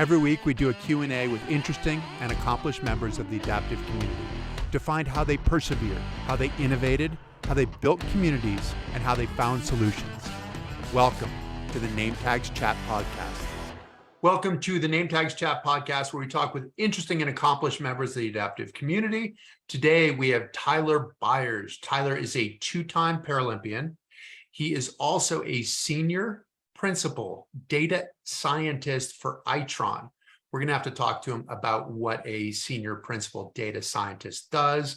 Every week we do a Q&A with interesting and accomplished members of the adaptive community to find how they persevered, how they innovated, how they built communities, and how they found solutions. Welcome to the Nametags Chat Podcast. Welcome to the Nametags Chat Podcast, where we talk with interesting and accomplished members of the adaptive community. Today we have Tyler Byers. Tyler is a two-time Paralympian. He is also a senior principal data scientist for Itron. We're going to have to talk to him about what a senior principal data scientist does.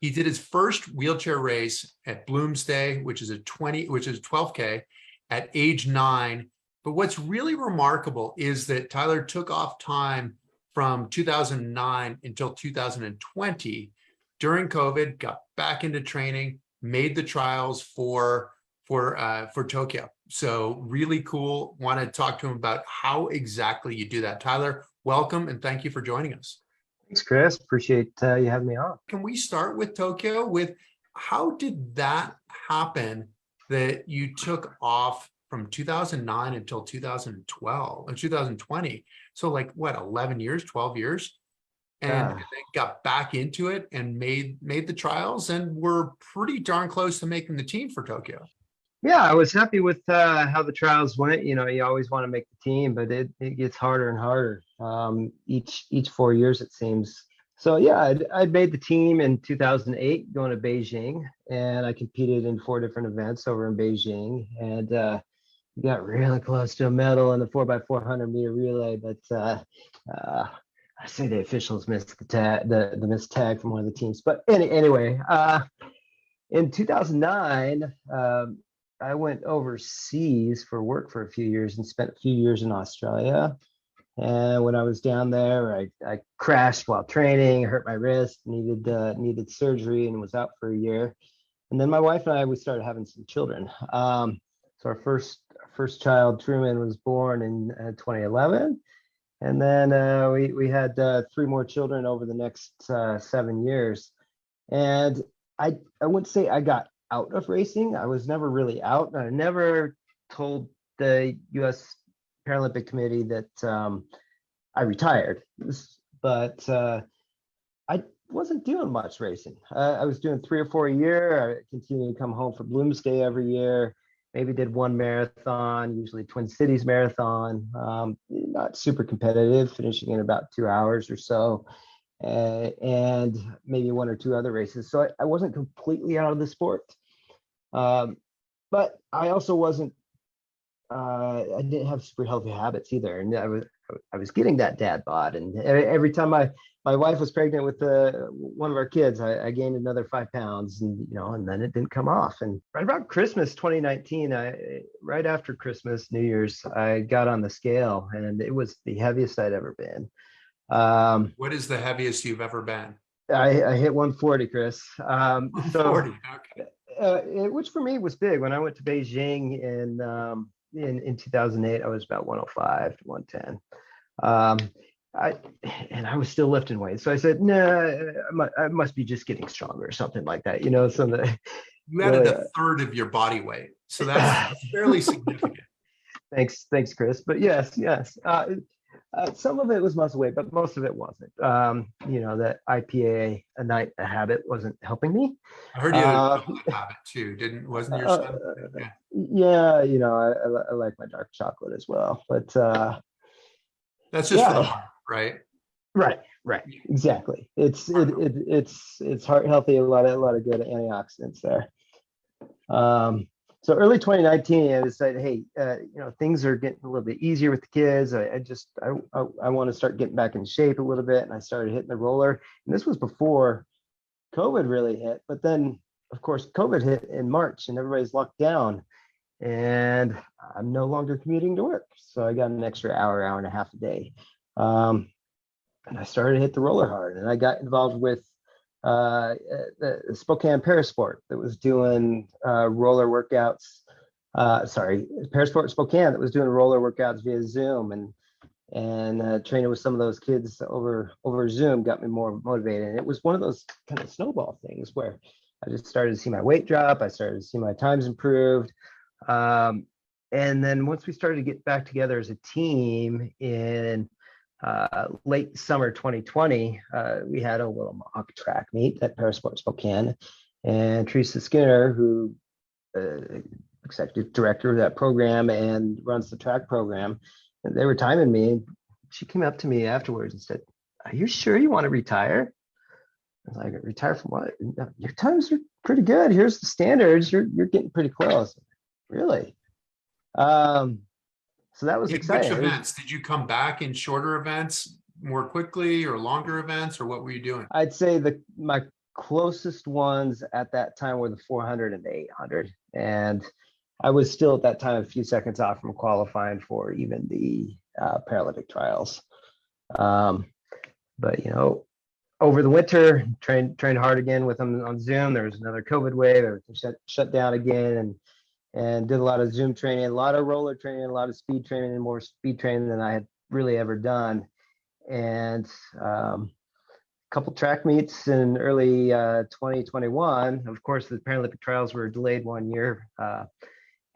He did his first wheelchair race at Bloomsday, which is 12K at age 9. But what's really remarkable is that Tyler took off time from 2009 until 2020 during COVID, got back into training, made the trials for Tokyo. So really cool. Want to talk to him about how exactly you do that. Tyler, welcome and thank you for joining us. Thanks, Chris. Appreciate you having me on. Can we start with Tokyo? With how did that happen that you took off from 2009 until 2012 and 2020? So like what, 11 years, 12 years? And then got back into it and made the trials and were pretty darn close to making the team for Tokyo. Yeah, I was happy with how the trials went. You know, you always want to make the team, but it gets harder and harder each 4 years, it seems. So yeah, I'd made the team in 2008 going to Beijing, and I competed in 4 different events over in Beijing, and got really close to a medal in the 4x400 meter relay, but I say the officials missed the missed tag from one of the teams. But anyway, in 2009. I went overseas for work for a few years and spent a few years in Australia. And when I was down there, I crashed while training, hurt my wrist, needed surgery, and was out for a year. And then my wife and we started having some children. So our first child, Truman, was born in 2011. And then we had 3 more children over the next 7 years. And I wouldn't say I got out of racing. I was never really out. I never told the U.S. Paralympic Committee that I retired, but I wasn't doing much racing. I was doing 3 or 4 a year. I continued to come home for Bloomsday every year. Maybe did 1 marathon, usually Twin Cities marathon. Not super competitive, finishing in about 2 hours or so. And maybe 1 or 2 other races. So I wasn't completely out of the sport. But I also wasn't, I didn't have super healthy habits either. And I was getting that dad bod. And every time my wife was pregnant with one of our kids, I gained another 5 pounds, and then it didn't come off. And right about Christmas 2019, right after Christmas, New Year's, I got on the scale, and it was the heaviest I'd ever been. What is the heaviest you've ever been? I hit 140, Chris. 140, okay. Which for me was big. When I went to Beijing in 2008, I was about 105 to 110. I was still lifting weights. So I said, I must be just getting stronger or something like that. You added a third of your body weight. So that's fairly significant. Thanks, Chris. But yes. Some of it was muscle weight, but most of it wasn't. That IPA a night a habit wasn't helping me. I heard you had a habit too, wasn't your son? Yeah, I like my dark chocolate as well, but that's just for the heart, right? Right, exactly. It's heart healthy, a lot of good antioxidants there. So early 2019, I decided, hey, things are getting a little bit easier with the kids. I want to start getting back in shape a little bit, and I started hitting the roller. And this was before COVID really hit. But then, of course, COVID hit in March, and everybody's locked down, and I'm no longer commuting to work. So I got an extra hour and a half a day, and I started to hit the roller hard. And I got involved with the Spokane Parasport that was doing roller workouts. Parasport Spokane that was doing roller workouts via Zoom, and training with some of those kids over Zoom got me more motivated. And it was one of those kind of snowball things where I just started to see my weight drop. I started to see my times improved. And then once we started to get back together as a team in late summer 2020, we had a little mock track meet at Parasport Spokane, and Teresa Skinner, who executive director of that program and runs the track program, and they were timing me. She came up to me afterwards and said, "Are you sure you want to retire?" I was like, "Retire from what? Your times are pretty good. Here's the standards. You're getting pretty close." Really? So that was exciting. Which events did you come back in? Shorter events more quickly, or longer events, or what were you doing? I'd say my closest ones at that time were the 400 and the 800, and I was still at that time a few seconds off from qualifying for even the Paralympic trials. But over the winter, trained hard again with them on Zoom. There was another COVID wave. Everything shut down again, and did a lot of Zoom training, a lot of roller training, a lot of speed training, and more speed training than I had really ever done. And a couple track meets in early 2021. Of course, the Paralympic trials were delayed 1 year.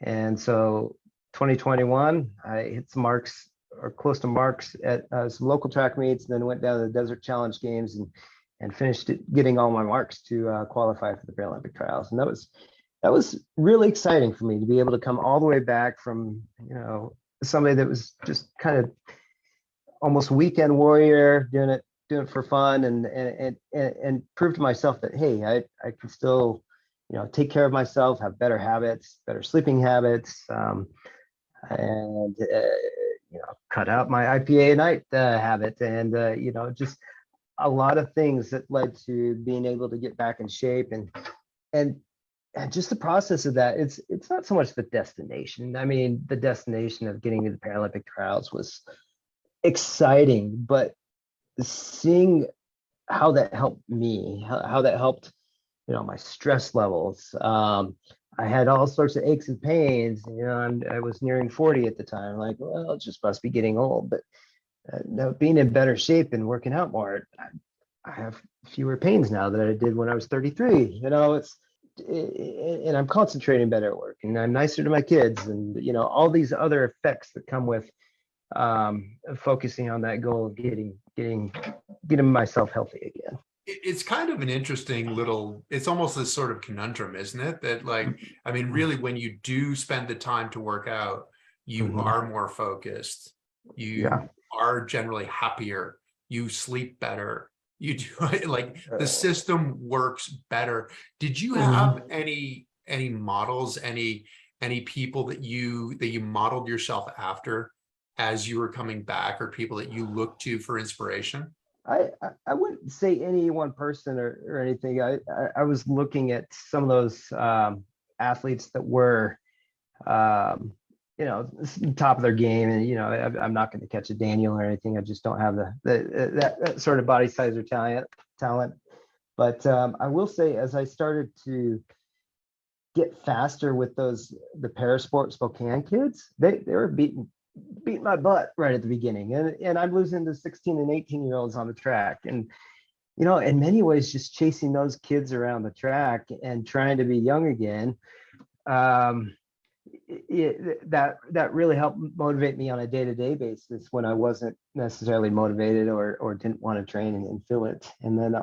And so 2021, I hit some marks, or close to marks, at some local track meets, and then went down to the Desert Challenge Games and finished getting all my marks to qualify for the Paralympic trials. And that was really exciting for me to be able to come all the way back from, somebody that was just kind of almost weekend warrior, doing it for fun, and prove to myself that, hey, I can still, take care of myself, have better habits, better sleeping habits, and cut out my IPA night habit, and just a lot of things that led to being able to get back in shape, and just the process of that. It's not so much the destination. I mean, the destination of getting to the Paralympic trials was exciting, but seeing how that helped me, how that helped, my stress levels. I had all sorts of aches and pains, and I was nearing 40 at the time. Like, well, it just must be getting old. But being in better shape and working out more, I have fewer pains now than I did when I was 33. And I'm concentrating better at work, and I'm nicer to my kids, and all these other effects that come with focusing on that goal of getting myself healthy again. It's kind of an interesting it's almost this sort of conundrum, isn't it? That really, when you do spend the time to work out, you are more focused. You are generally happier. You sleep better. You do the system works better. Did you have any models, any people that you modeled yourself after as you were coming back, or people that you looked to for inspiration? I wouldn't say any one person or anything. I was looking at some of those athletes that were top of their game, and I'm not going to catch a Daniel or anything. I just don't have that sort of body size or talent. But I will say, as I started to get faster with the Parasport Spokane kids, they were beating my butt right at the beginning, and I'm losing to 16 and 18-year-olds on the track, and in many ways just chasing those kids around the track and trying to be young again. That really helped motivate me on a day-to-day basis when I wasn't necessarily motivated or didn't want to train and feel it. And then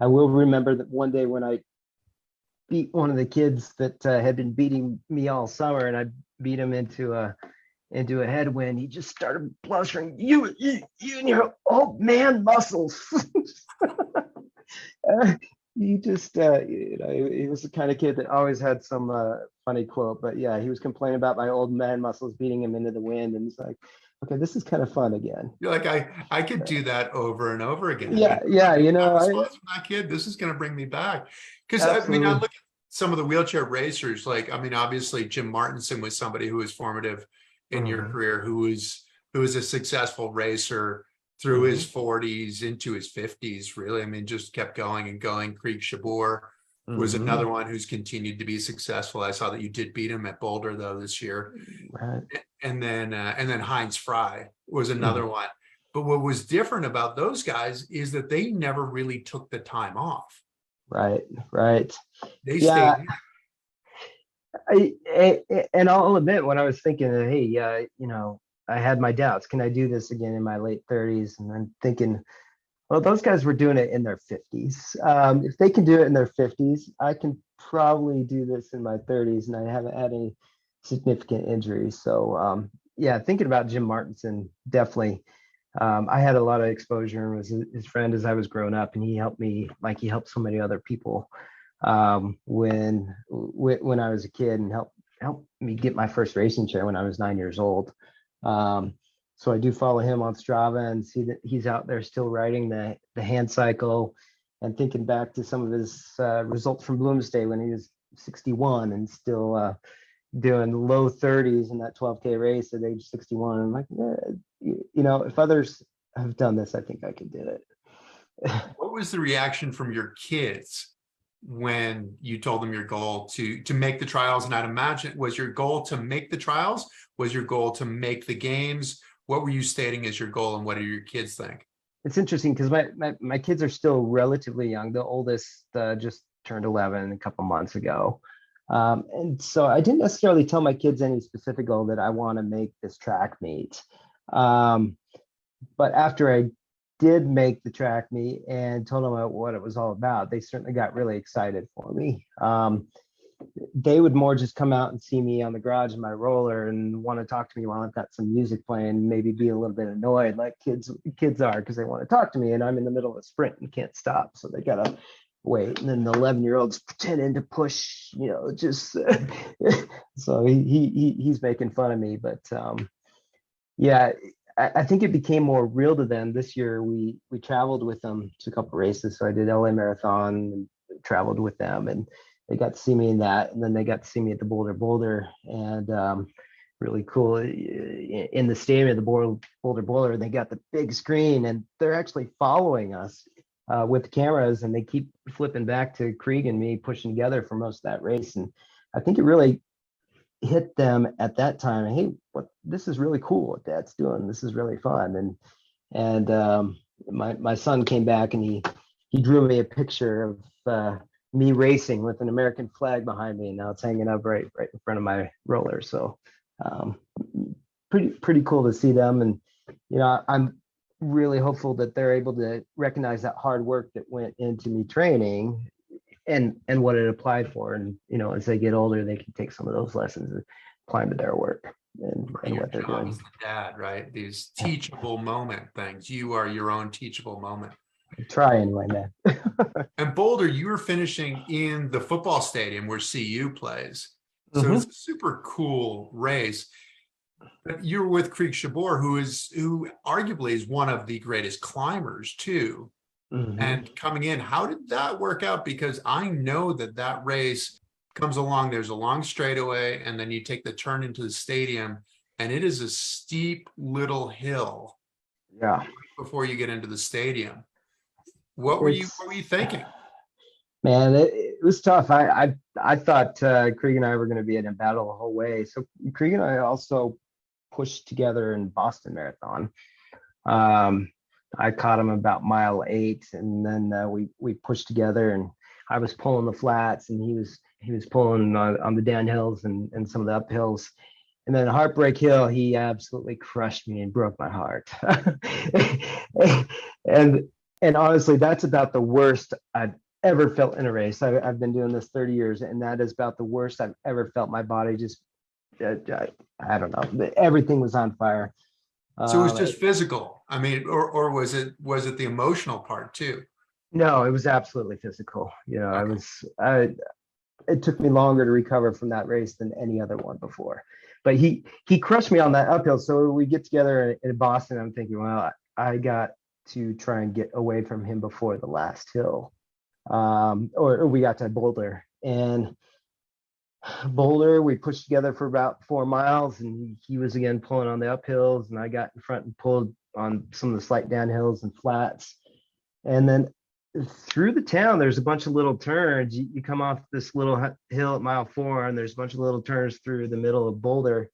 I will remember that one day when I beat one of the kids that had been beating me all summer, and I beat him into a headwind. He just started blushing. You and your old man muscles. He just, he was the kind of kid that always had some funny quote. But yeah, he was complaining about my old man muscles beating him into the wind, and he's like, "Okay, this is kind of fun again." You're like, I could do that over and over again. Yeah, that kid. This is going to bring me back, because I look at some of the wheelchair racers. Obviously Jim Martinson was somebody who was formative in your career, who was a successful racer through his 40s into his 50s, really. Just kept going and going. Creek Shabor was another one who's continued to be successful. I saw that you did beat him at Boulder, though, this year. Right. And then Heinz Fry was another one. But what was different about those guys is that they never really took the time off. Right. They stayed. And I'll admit, when I was thinking, hey, I had my doubts. Can I do this again in my late 30s? And I'm thinking, well, those guys were doing it in their 50s. If they can do it in their 50s, I can probably do this in my 30s, and I haven't had any significant injuries. So, yeah, thinking about Jim Martinson, definitely. I had a lot of exposure and was his friend as I was growing up, and he helped me like he helped so many other people when I was a kid, and helped me get my first racing chair when I was 9 years old. So I do follow him on Strava and see that he's out there still riding the hand cycle, and thinking back to some of his results from Bloomsday when he was 61 and still doing low 30s in that 12K race at age 61. I'm like, if others have done this, I think I could do it. What was the reaction from your kids when you told them your goal to make the trials? And I'd imagine, was your goal to make the trials? Was your goal to make the games? What were you stating as your goal, and what do your kids think? It's interesting because my kids are still relatively young. The oldest just turned 11 a couple months ago. And so I didn't necessarily tell my kids any specific goal that I want to make this track meet. But after I did make the track meet and told them what it was all about, they certainly got really excited for me. They would more just come out and see me on the garage in my roller and want to talk to me while I've got some music playing, maybe be a little bit annoyed like kids are, because they want to talk to me and I'm in the middle of a sprint and can't stop. So they got to wait. And then the 11-year-old's pretending to push, just so he's making fun of me. But yeah, I think it became more real to them. This year we traveled with them to a couple races. So I did LA Marathon and traveled with them, and they got to see me in that, and then they got to see me at the Boulder, and really cool in the stadium of the Boulder. They got the big screen, and they're actually following us with cameras, and they keep flipping back to Krieg and me pushing together for most of that race. And I think it really hit them at that time. Hey, this is really cool what Dad's doing. This is really fun. And my son came back and he drew me a picture of me racing with an American flag behind me, and now it's hanging up right in front of my roller. So pretty cool to see them. And I'm really hopeful that they're able to recognize that hard work that went into me training and what it applied for. And as they get older, they can take some of those lessons and apply them to their work and what they're doing. As the dad, right? These teachable moment things. You are your own teachable moment. Try anyway, man. And Boulder, you were finishing in the football stadium where CU plays. So it's a super cool race. But you're with Krieg Shabor, who arguably is one of the greatest climbers too. And coming in, how did that work out? Because I know that race comes along, there's a long straightaway, and then you take the turn into the stadium, and it is a steep little hill. Yeah. Before you get into the stadium. What were you thinking? Man, it was tough. I thought Krieg and I were going to be in a battle the whole way. So Krieg and I also pushed together in Boston Marathon. I caught him about mile 8, and then we pushed together, and I was pulling the flats, and he was pulling on the downhills and some of the uphills. And then Heartbreak Hill, he absolutely crushed me and broke my heart. And honestly, that's about the worst I've ever felt in a race. I've been doing this 30 years, and that is about the worst I've ever felt. My body just, I don't know, everything was on fire. So it was just physical. I mean, or was it the emotional part too? No, it was absolutely physical. Okay. It took me longer to recover from that race than any other one before. But he crushed me on that uphill. So we get together in Boston. I'm thinking, well, I got to try and get away from him before the last hill. Or we got to Boulder. And Boulder, we pushed together for about 4 miles, and he was again pulling on the uphills, and I got in front and pulled on some of the slight downhills and flats. And then through the town, there's a bunch of little turns. You come off this little hill at mile 4, and there's a bunch of little turns through the middle of Boulder.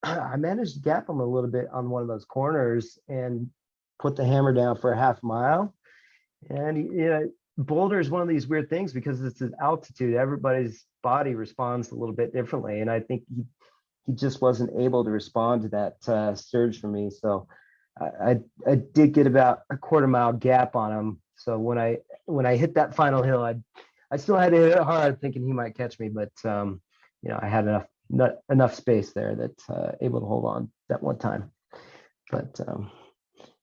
I managed to gap him a little bit on one of those corners and put the hammer down for a half mile. And Boulder is one of these weird things because it's at altitude. Everybody's body responds a little bit differently, and I think he just wasn't able to respond to that surge for me. So I did get about a quarter mile gap on him. So when I hit that final hill, I still had to hit it hard, thinking he might catch me, but I had enough space there that able to hold on that one time. But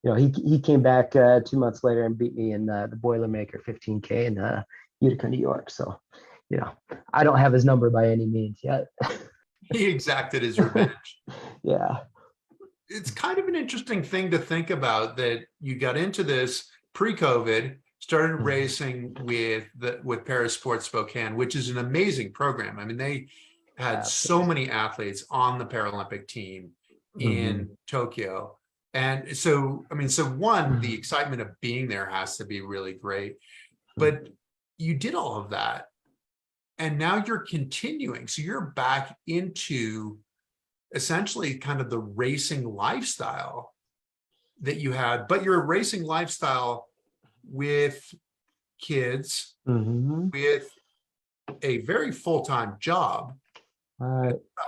he came back 2 months later and beat me in the Boilermaker 15K in Utica, New York. So I don't have his number by any means yet. He exacted his revenge. Yeah. It's kind of an interesting thing to think about, that you got into this pre-COVID, started racing with Parasport Spokane, which is an amazing program. I mean, they had so many athletes on the Paralympic team in Tokyo. And so, I mean, so one, the excitement of being there has to be really great, but you did all of that. And now you're continuing. So you're back into essentially kind of the racing lifestyle that you had, but your racing lifestyle with kids, with a very full-time job. What's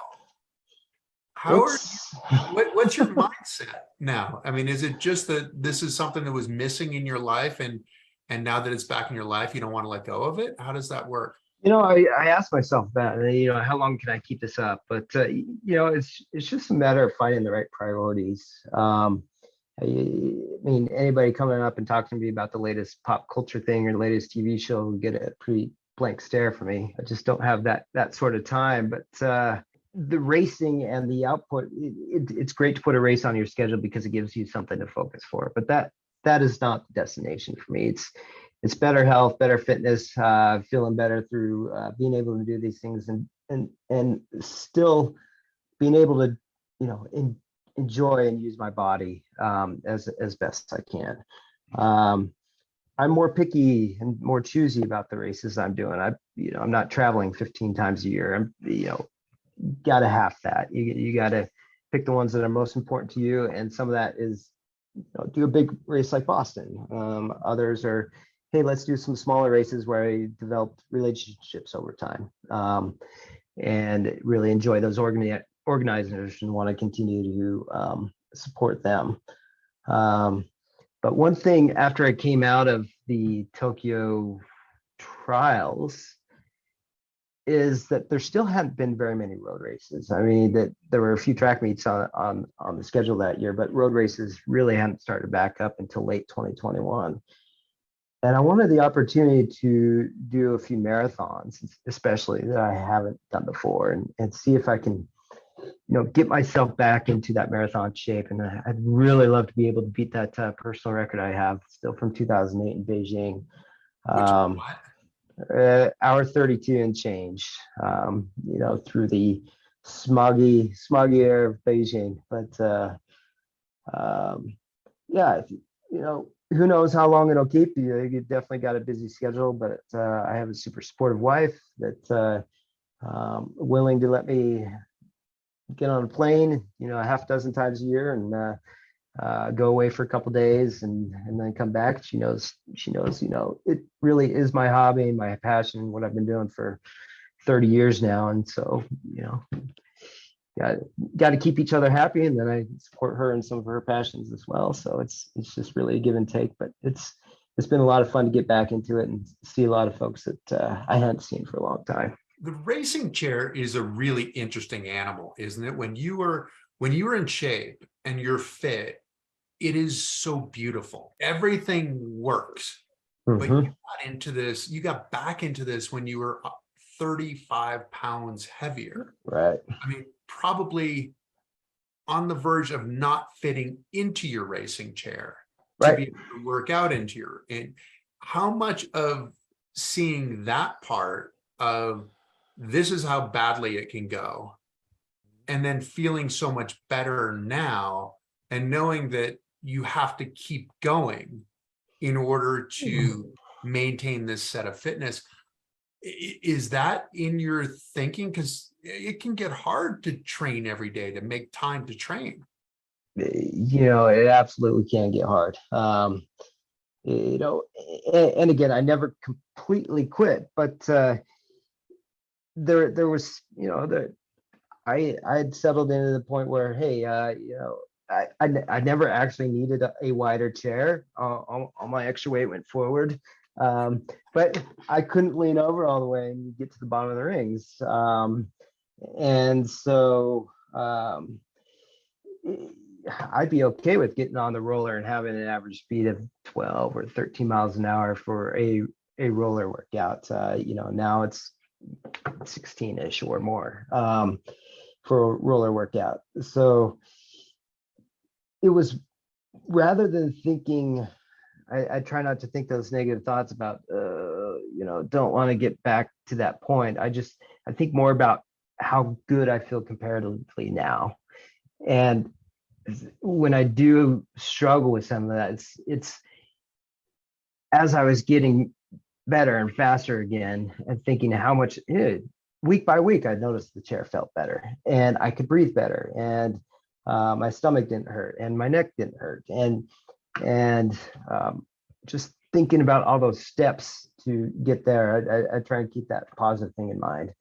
your mindset now? I mean, is it just that this is something that was missing in your life, and now that it's back in your life, you don't want to let go of it? How does that work? I asked myself that, how long can I keep this up? But it's just a matter of finding the right priorities. I mean, anybody coming up and talking to me about the latest pop culture thing or the latest TV show will get a pretty blank stare from me. I just don't have that sort of time. But the racing and the output, it's great to put a race on your schedule because it gives you something to focus for. But that is not the destination for me. It's better health, better fitness, feeling better through being able to do these things and still being able to, enjoy and use my body as best I can. I'm more picky and more choosy about the races I'm doing. I'm not traveling 15 times a year. I'm, gotta have that. You gotta pick the ones that are most important to you, and some of that is do a big race like Boston. Others are, hey, let's do some smaller races where I developed relationships over time, and really enjoy those organizers and want to continue to support them. But one thing after I came out of the Tokyo trials is that there still hadn't been very many road races. I mean, that there were a few track meets on the schedule that year, but road races really hadn't started back up until late 2021. And I wanted the opportunity to do a few marathons, especially that I haven't done before, and see if I can, get myself back into that marathon shape. And I'd really love to be able to beat that personal record I have still from 2008 in Beijing. Hour 32 and change, through the smoggy air of Beijing. But who knows how long it'll keep you. You definitely got a busy schedule, but I have a super supportive wife that's willing to let me get on a plane, a half dozen times a year and go away for a couple days and then come back. She knows, it really is my hobby and my passion, what I've been doing for 30 years now. And so, got to keep each other happy, and then I support her in some of her passions as well. So it's just really a give and take, but it's been a lot of fun to get back into it and see a lot of folks that I hadn't seen for a long time. The racing chair is a really interesting animal, isn't it? When you are in shape and you're fit, it is so beautiful. Everything works. But you got back into this when you were 35 pounds heavier. Right. I mean, probably on the verge of not fitting into your racing chair to be able to work out and how much of seeing that part of this is how badly it can go, and then feeling so much better now and knowing that you have to keep going in order to maintain this set of fitness. Is that in your thinking? Because it can get hard to train every day, to make time to train. It absolutely can get hard. And again, I never completely quit, but there was, I'd settled into the point where, hey, I never actually needed a wider chair. All my extra weight went forward, but I couldn't lean over all the way and get to the bottom of the rings. And so I'd be okay with getting on the roller and having an average speed of 12 or 13 miles an hour for a roller workout. Now it's 16-ish or more for a roller workout. So it was, rather than thinking, I try not to think those negative thoughts about, don't want to get back to that point. I think more about how good I feel comparatively now. And when I do struggle with some of that, it's as I was getting better and faster again and thinking how much, week by week, I noticed the chair felt better and I could breathe better, and my stomach didn't hurt and my neck didn't hurt. And just thinking about all those steps to get there, I try and keep that positive thing in mind.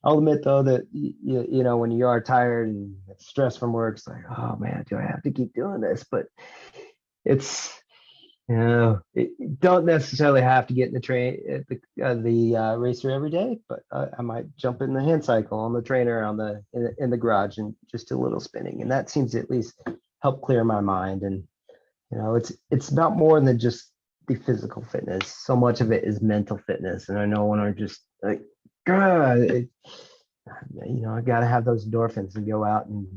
I'll admit though that when you are tired and stressed from work, it's like, oh man, do I have to keep doing this? But it's, don't necessarily have to get in the train at the racer every day, but I might jump in the hand cycle on the trainer in the garage and just do a little spinning, and that seems to at least help clear my mind. And it's not more than just the physical fitness. So much of it is mental fitness, and I know when I'm just like, God, I got to have those endorphins and go out and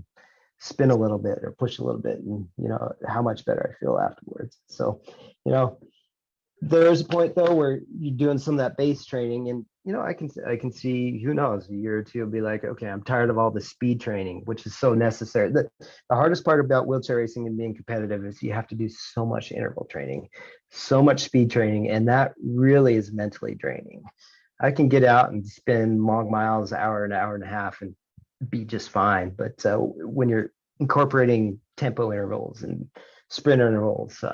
spin a little bit or push a little bit, and how much better I feel afterwards. So there's a point though where you're doing some of that base training, and I can see, who knows, a year or two will be like, okay, I'm tired of all the speed training, which is so necessary. The hardest part about wheelchair racing and being competitive is you have to do so much interval training, so much speed training, and that really is mentally draining. I can get out and spin long miles, an hour and a half, and be just fine. But when you're incorporating tempo intervals and sprint intervals,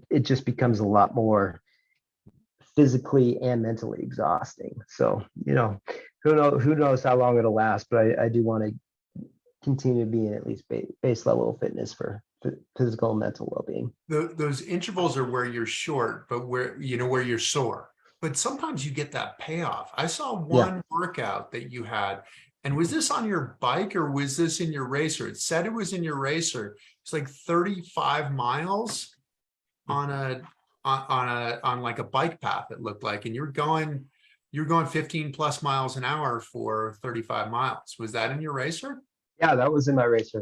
it just becomes a lot more physically and mentally exhausting. So, who knows how long it'll last, but I do want to continue to be in at least base level of fitness for physical and mental well-being. Those intervals are where you're short, but where you're sore. But sometimes you get that payoff. I saw one workout that you had, and was this on your bike or was this in your racer? It said it was in your racer. It's like 35 miles on like a bike path, it looked like, and you're going 15 plus miles an hour for 35 miles. Was that in your racer? Yeah, that was in my racer.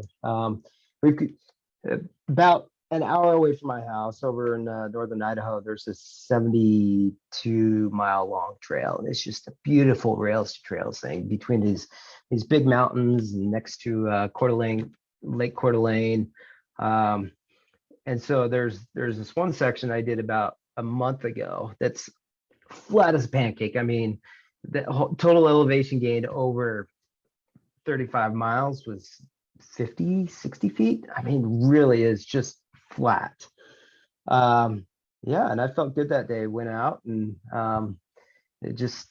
About an hour away from my house over in northern Idaho, there's this 72-mile long trail, and it's just a beautiful rails to trails thing between these big mountains and next to Lake Coeur d'Alene. And so there's this one section I did about a month ago that's flat as a pancake. I mean, the total elevation gain over 35 miles was 50, 60 feet. I mean, really is just flat. And I felt good that day. Went out and it just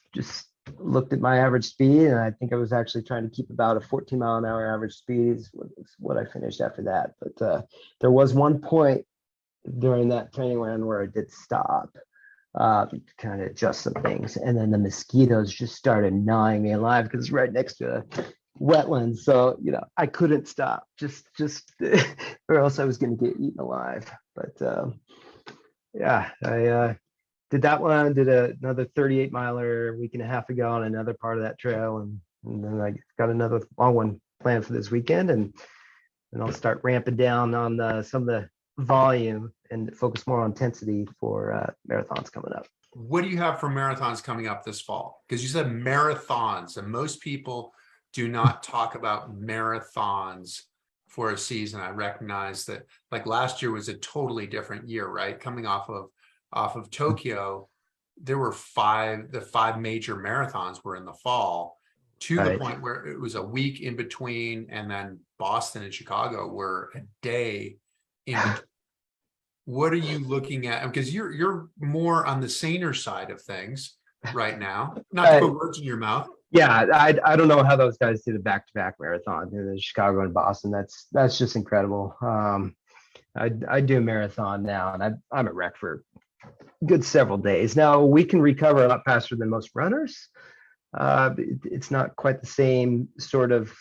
looked at my average speed, and I think I was actually trying to keep about a 14 mile an hour average speed is what I finished after that. But there was one point during that training run where I did stop, to kind of adjust some things, and then the mosquitoes just started gnawing me alive because it's right next to a wetlands. So I couldn't stop, just or else I was going to get eaten alive. But I did that one. Did another 38 miler a week and a half ago on another part of that trail, and then I got another long one planned for this weekend, and I'll start ramping down on some of the volume and focus more on intensity for marathons coming up. What do you have for marathons coming up this fall? Because you said marathons, and most people do not talk about marathons for a season. I recognize that, like, last year was a totally different year, right? Coming off of Tokyo, there were the five major marathons were in the fall, to the point where it was a week in between, and then Boston and Chicago were a day in between. What are you looking at? Because you're more on the saner side of things right now. Not to put words in your mouth. Yeah, I don't know how those guys did a back-to-back marathon in Chicago and Boston. That's just incredible. I do a marathon now, and I'm at wreck for a good several days. Now we can recover a lot faster than most runners. It's not quite the same sort of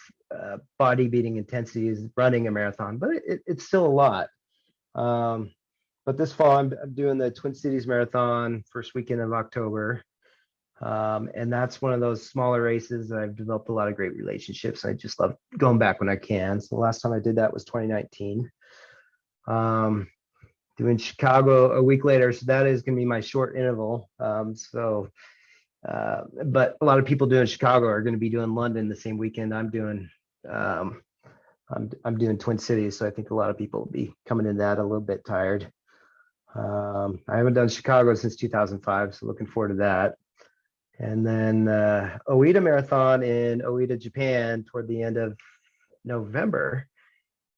body beating intensity as running a marathon, but it's still a lot. But this fall, I'm doing the Twin Cities Marathon first weekend of October. And that's one of those smaller races that I've developed a lot of great relationships. I just love going back when I can. So the last time I did that was 2019. Doing Chicago a week later. So that is going to be my short interval. But a lot of people doing Chicago are going to be doing London the same weekend I'm doing. I'm doing Twin Cities. So I think a lot of people will be coming in that a little bit tired. I haven't done Chicago since 2005. So looking forward to that. And then Oita Marathon in Oita, Japan toward the end of November.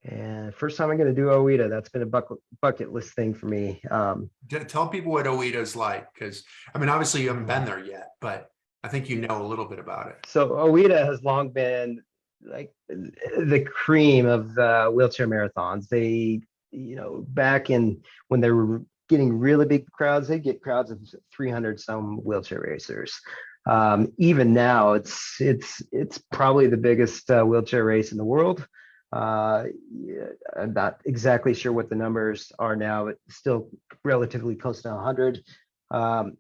And first time I'm going to do Oita. That's been a bucket list thing for me. Tell people what Oita is like, because I mean, obviously you haven't been there yet, but I think you know a little bit about it. So Oita has long been like the cream of wheelchair marathons. They, back in when they were getting really big crowds, they get crowds of 300 some wheelchair racers. Even now, it's probably the biggest wheelchair race in the world. I'm not exactly sure what the numbers are now, but still relatively close to 100.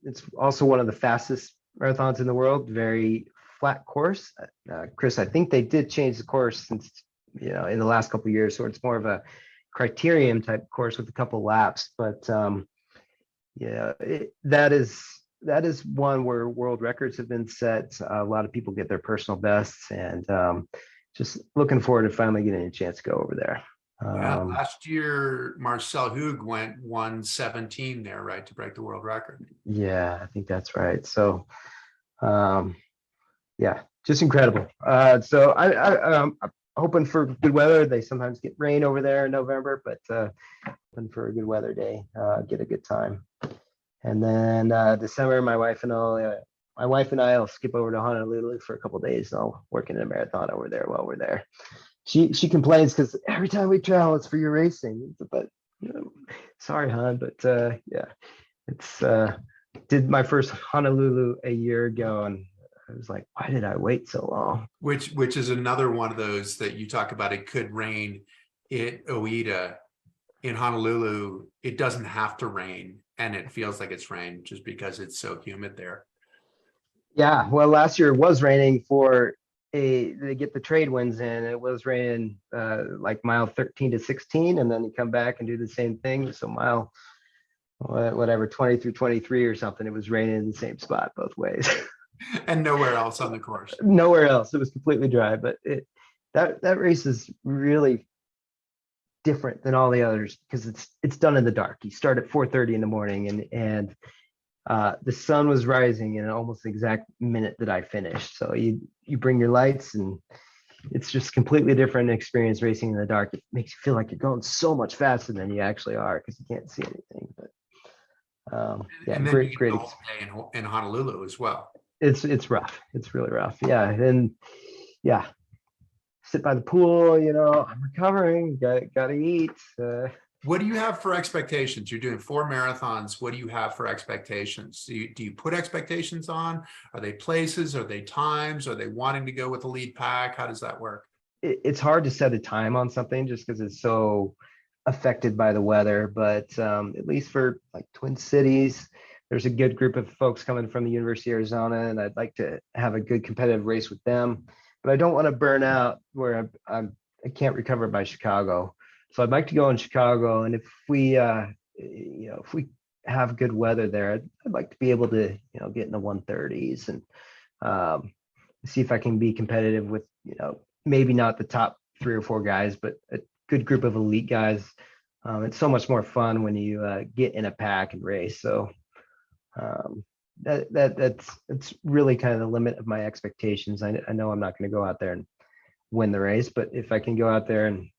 It's also one of the fastest marathons in the world. Very flat course. Chris, I think they did change the course since in the last couple of years, so it's more of a criterium type course with a couple laps. But that is one where world records have been set. A lot of people get their personal bests, and just looking forward to finally getting a chance to go over there. Last year, Marcel Hug went 1:17 there, right, to break the world record. Yeah, I think that's right. So, just incredible. So I'm hoping for good weather. They sometimes get rain over there in November, but hoping for a good weather day, get a good time. And then December, my wife and I will skip over to Honolulu for a couple of days. I'll work in a marathon over there while we're there. She complains because every time we travel, it's for your racing. But sorry, hon, but it's did my first Honolulu a year ago, and I was like, why did I wait so long? Which is another one of those that you talk about. It could rain at Oita. In Honolulu, it doesn't have to rain, and it feels like it's rained just because it's so humid there. Yeah, well, last year it was raining they get the trade winds in. It was raining like mile 13 to 16, and then you come back and do the same thing. So mile, whatever, 20 through 23 or something, it was raining in the same spot both ways. And nowhere else on the course. Nowhere else. It was completely dry, but that race is really different than all the others because it's done in the dark. You start at 4:30 in the morning, and the sun was rising in almost the exact minute that I finished. So you bring your lights, and it's just completely different experience racing in the dark. It makes you feel like you're going so much faster than you actually are because you can't see anything. But and great day in Honolulu as well. It's rough. It's really rough. Yeah, and sit by the pool. I'm recovering. Got to eat. What do you have for expectations? You're doing 4 marathons. What do you have for expectations? Do you put expectations on? Are they places? Are they times? Are they wanting to go with the lead pack? How does that work? It's hard to set a time on something just because it's so affected by the weather. But at least for like Twin Cities, there's a good group of folks coming from the University of Arizona, and I'd like to have a good competitive race with them. But I don't want to burn out where I can't recover by Chicago. So I'd like to go in Chicago, and if we have good weather there, I'd like to be able to get in the 130s and see if I can be competitive with maybe not the top 3 or 4 guys, but a good group of elite guys. It's so much more fun when you get in a pack and race. So that's really kind of the limit of my expectations. I know I'm not going to go out there and win the race, but if I can go out there and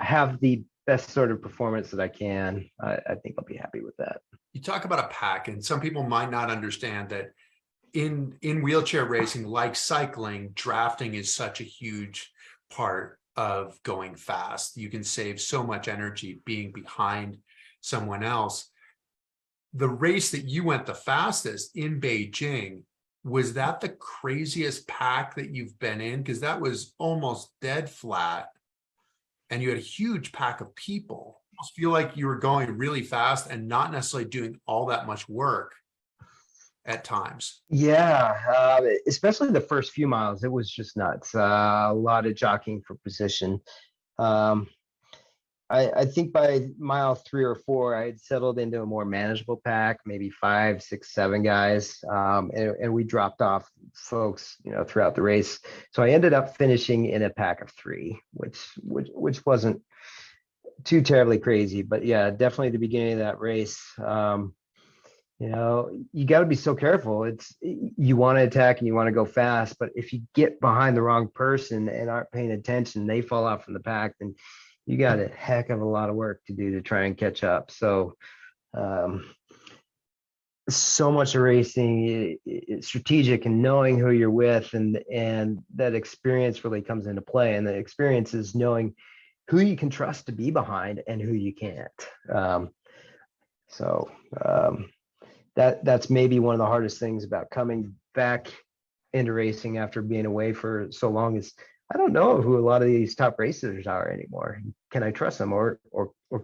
have the best sort of performance that I can, I think I'll be happy with that. You talk about a pack, and some people might not understand that in wheelchair racing, like cycling, drafting is such a huge part of going fast. You can save so much energy being behind someone else. The race that you went the fastest in Beijing, was that the craziest pack that you've been in? Because that was almost dead flat and you had a huge pack of people. I almost feel like you were going really fast and not necessarily doing all that much work at times. Yeah, especially the first few miles, it was just nuts. A lot of jockeying for position. Um, I think by mile 3 or 4, I had settled into a more manageable pack, maybe 5, 6, 7 guys, and we dropped off folks, throughout the race. So I ended up finishing in a pack of 3, which wasn't too terribly crazy, but yeah, definitely the beginning of that race. You got to be so careful. You want to attack and you want to go fast, but if you get behind the wrong person and aren't paying attention, they fall off from the pack, then you got a heck of a lot of work to do to try and catch up. So, so much of racing is strategic and knowing who you're with, and that experience really comes into play. And the experience is knowing who you can trust to be behind and who you can't. That's maybe one of the hardest things about coming back into racing after being away for so long is I don't know who a lot of these top racers are anymore. Can I trust them or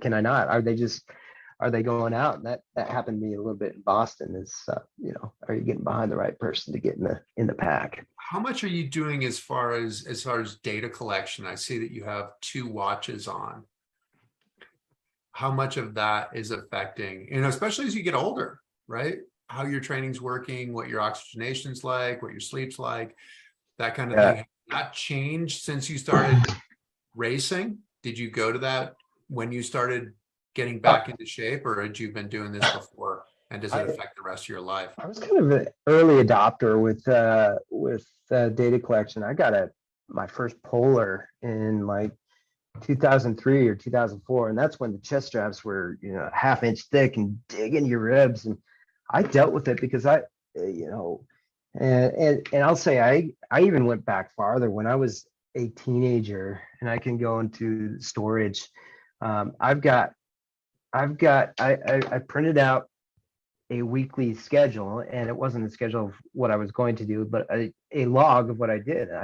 can I not? Are they going out? And that happened to me a little bit in Boston is, are you getting behind the right person to get in the pack? How much are you doing as far as data collection? I see that you have 2 watches on. How much of that is affecting, especially as you get older, right? How your training's working, what your oxygenation's like, what your sleep's like, that kind of thing. Has that changed since you started racing? Did you go to that when you started getting back into shape, or had you been doing this before? And does it affect the rest of your life? I was kind of an early adopter with data collection. I got my first Polar in like 2003 or 2004, and that's when the chest straps were a half-inch thick and digging your ribs. And I dealt with it because and I'll say I even went back farther when I was a teenager, and I can go into storage. I printed out a weekly schedule, and it wasn't a schedule of what I was going to do, but a log of what I did. And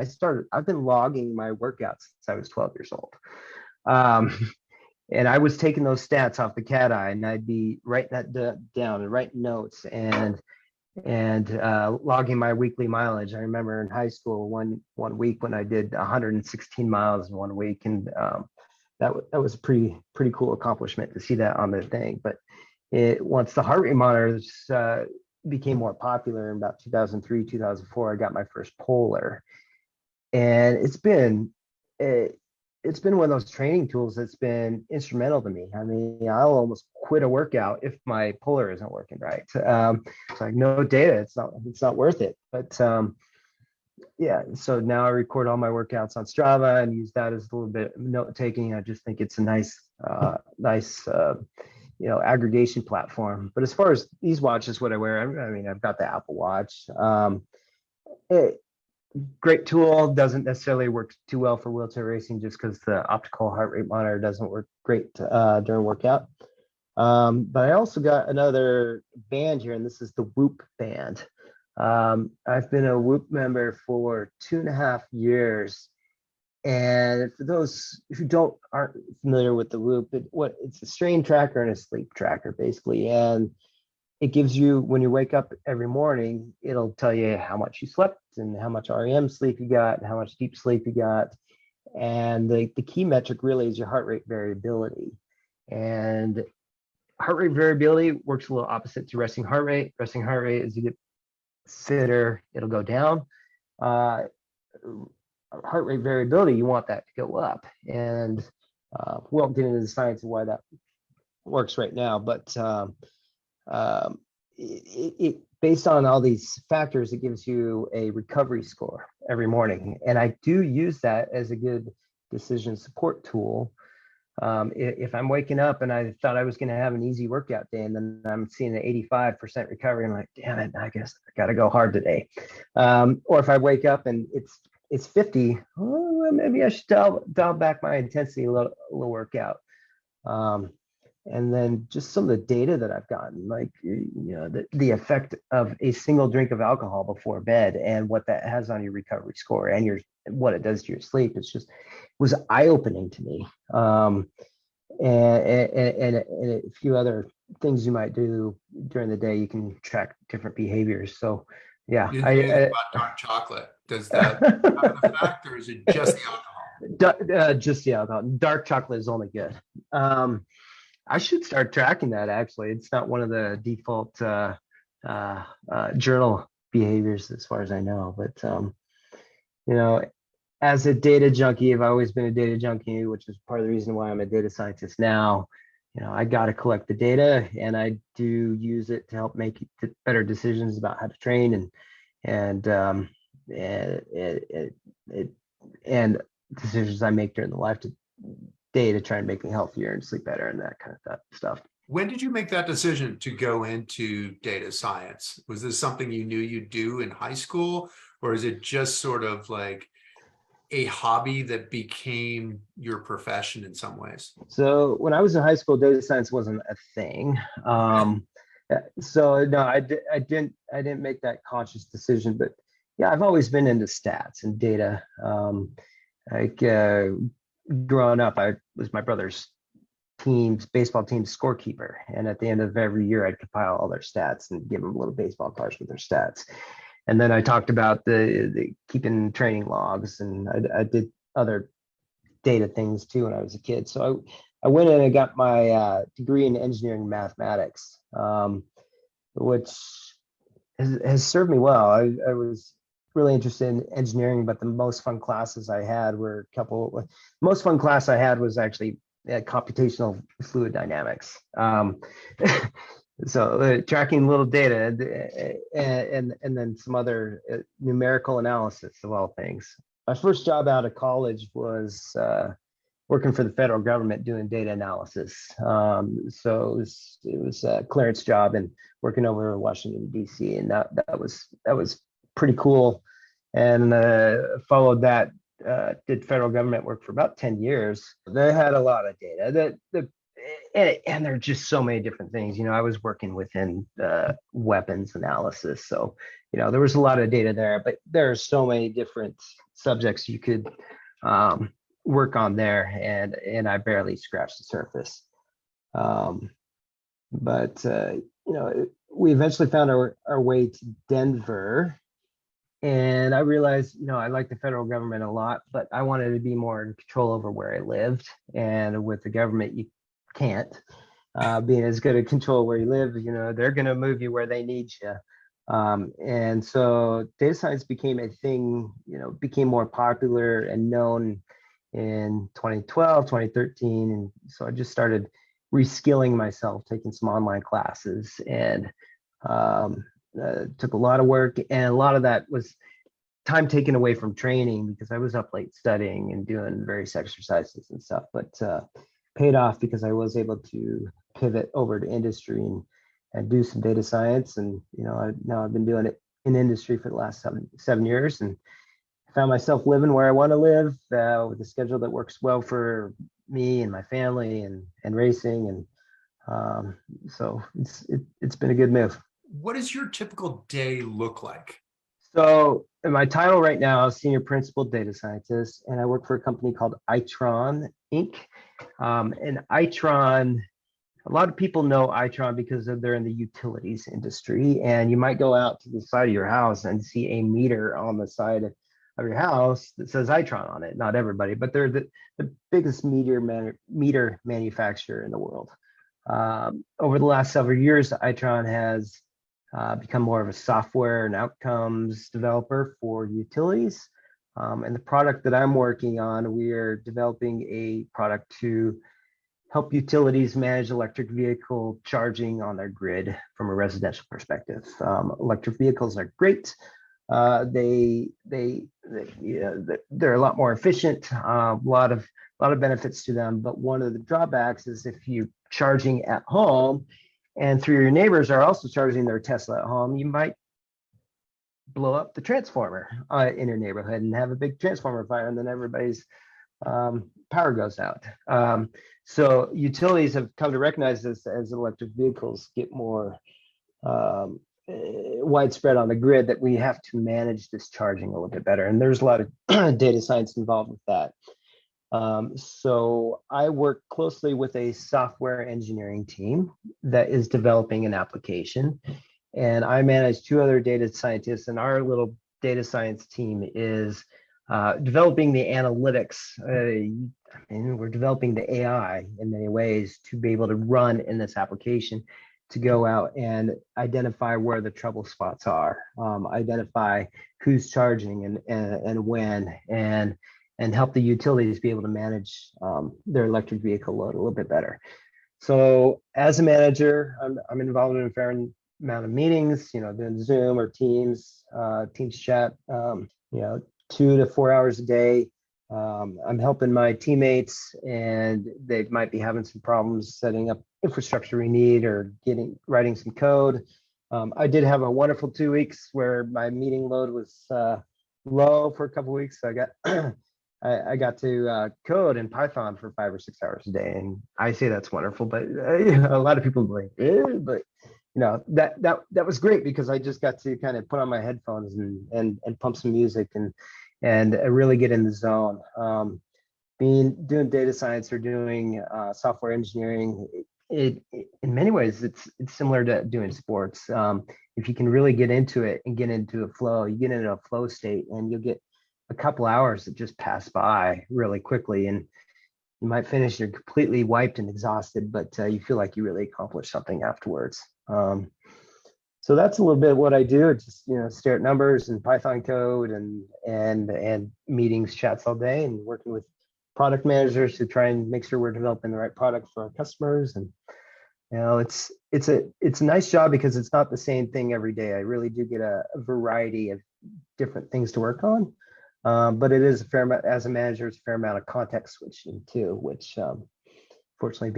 I've been logging my workouts since I was 12 years old. And I was taking those stats off the cat eye, and I'd be writing that down and writing notes and logging my weekly mileage. I remember in high school one week when I did 116 miles in 1 week, and that was a pretty cool accomplishment to see that on the thing. But once the heart rate monitors became more popular in about 2003, 2004, I got my first Polar, and it's been one of those training tools that's been instrumental to me. I mean, I'll almost quit a workout if my Polar isn't working right. It's like no data, it's not worth it. But yeah, so now I record all my workouts on Strava and use that as a little bit of note taking. I just think it's a nice aggregation platform. But as far as these watches, what I wear, I mean, I've got the Apple Watch. Great tool, doesn't necessarily work too well for wheelchair racing just because the optical heart rate monitor doesn't work great during workout. But I also got another band here, and this is the Whoop band. I've been a Whoop member for 2.5 years. And for those who aren't familiar with the Whoop, it's a strain tracker and a sleep tracker, basically. And it gives you, when you wake up every morning, it'll tell you how much you slept and how much REM sleep you got and how much deep sleep you got. And the key metric really is your heart rate variability. And heart rate variability works a little opposite to resting heart rate. Resting heart rate, as you get fitter, it'll go down. Heart rate variability, you want that to go up. And we won't get into the science of why that works right now, but based on all these factors, it gives you a recovery score every morning. And I do use that as a good decision support tool If I'm waking up and I thought I was going to have an easy workout day, and then I'm seeing an 85% recovery, I'm like, damn it, I guess I got to go hard today. Or if I wake up and it's 50, well, maybe I should dial back my intensity a little workout. Um, and then just some of the data that I've gotten, like, the effect of a single drink of alcohol before bed and what that has on your recovery score and what it does to your sleep. It was eye-opening to me. And a few other things you might do during the day. You can track different behaviors. So yeah, You didn't say anything about dark chocolate. Does that have an effect, or is it just the alcohol? Just the alcohol. Dark chocolate is only good. I should start tracking that. Actually, it's not one of the default journal behaviors as far as I know. But as a data junkie, I've always been a data junkie, which is part of the reason why I'm a data scientist now. I got to collect the data, and I do use it to help make better decisions about how to train and decisions I make during the day to try and make me healthier and sleep better and that kind of stuff. When did you make that decision to go into data science? Was this something you knew you'd do in high school, or is it just sort of like a hobby that became your profession in some ways? So when I was in high school, data science wasn't a thing. So no, I didn't make that conscious decision, but yeah, I've always been into stats and data. Growing up, I was my brother's baseball team's scorekeeper, and at the end of every year, I'd compile all their stats and give them little baseball cards with their stats. And then I talked about the keeping training logs, and I did other data things too when I was a kid. So I went in and got my degree in engineering and mathematics, which has served me well. I was really interested in engineering, but the most fun classes I had were most fun class I had was actually computational fluid dynamics. So tracking little data and then some other numerical analysis of all things. My first job out of college was working for the federal government doing data analysis. So it was a clearance job and working over in Washington, D.C. And that was pretty cool. And followed that, did federal government work for about 10 years. They had a lot of data. And there are just so many different things. I was working within weapons analysis. So, there was a lot of data there, but there are so many different subjects you could work on there. And I barely scratched the surface. But we eventually found our way to Denver. And I realized, I like the federal government a lot, but I wanted to be more in control over where I lived. And with the government, you can't being as good at control where you live. They're going to move you where they need you. And so data science became a thing, became more popular and known in 2012, 2013. And so I just started reskilling myself, taking some online classes, and took a lot of work, and a lot of that was time taken away from training because I was up late studying and doing various exercises and stuff, but paid off because I was able to pivot over to industry and do some data science. And now I've been doing it in industry for the last 7 years, and I found myself living where I want to live with a schedule that works well for me and my family and racing, and so it's been a good move. What does your typical day look like? So my title right now is Senior Principal Data Scientist, and I work for a company called Itron Inc. And Itron, a lot of people know Itron because they're in the utilities industry, and you might go out to the side of your house and see a meter on the side of your house that says Itron on it. Not everybody, but they're the biggest meter manufacturer in the world. Over the last several years, Itron has become more of a software and outcomes developer for utilities. And the product that I'm working on, we are developing a product to help utilities manage electric vehicle charging on their grid from a residential perspective. Electric vehicles are great. They're a lot more efficient. A lot of a lot of benefits to them. But one of the drawbacks is if you're charging at home and three of your neighbors are also charging their Tesla at home, you might blow up the transformer in your neighborhood and have a big transformer fire, and then everybody's power goes out. So utilities have come to recognize this as electric vehicles get more widespread on the grid, that we have to manage this charging a little bit better. And there's a lot of data science involved with that. So I work closely with a software engineering team that is developing an application. And I manage two other data scientists, and our little data science team is developing the analytics. And we're developing the AI in many ways to be able to run in this application, to go out and identify where the trouble spots are, identify who's charging and when, and help the utilities be able to manage their electric vehicle load a little bit better. So as a manager, I'm involved in a fair amount of meetings, doing Zoom or Teams chat, 2 to 4 hours a day. I'm helping my teammates, and they might be having some problems setting up infrastructure we need, or writing some code. I did have a wonderful 2 weeks where my meeting load was low for a couple of weeks. So I got to code in Python for 5 or 6 hours a day, and I say that's wonderful, but a lot of people are like, but that was great, because I just got to kind of put on my headphones and pump some music and really get in the zone. Doing data science or doing software engineering, it in many ways it's similar to doing sports. If you can really get into it and get into a flow, you get into a flow state, and you'll get a couple hours that just pass by really quickly, and you might finish, you're completely wiped and exhausted, but you feel like you really accomplished something afterwards. So that's a little bit what I do. It's just stare at numbers and Python code and meetings, chats all day, and working with product managers to try and make sure we're developing the right product for our customers. And it's a nice job, because it's not the same thing every day. I really do get a variety of different things to work on. But it is a fair amount, as a manager, it's a fair amount of context switching too, which fortunately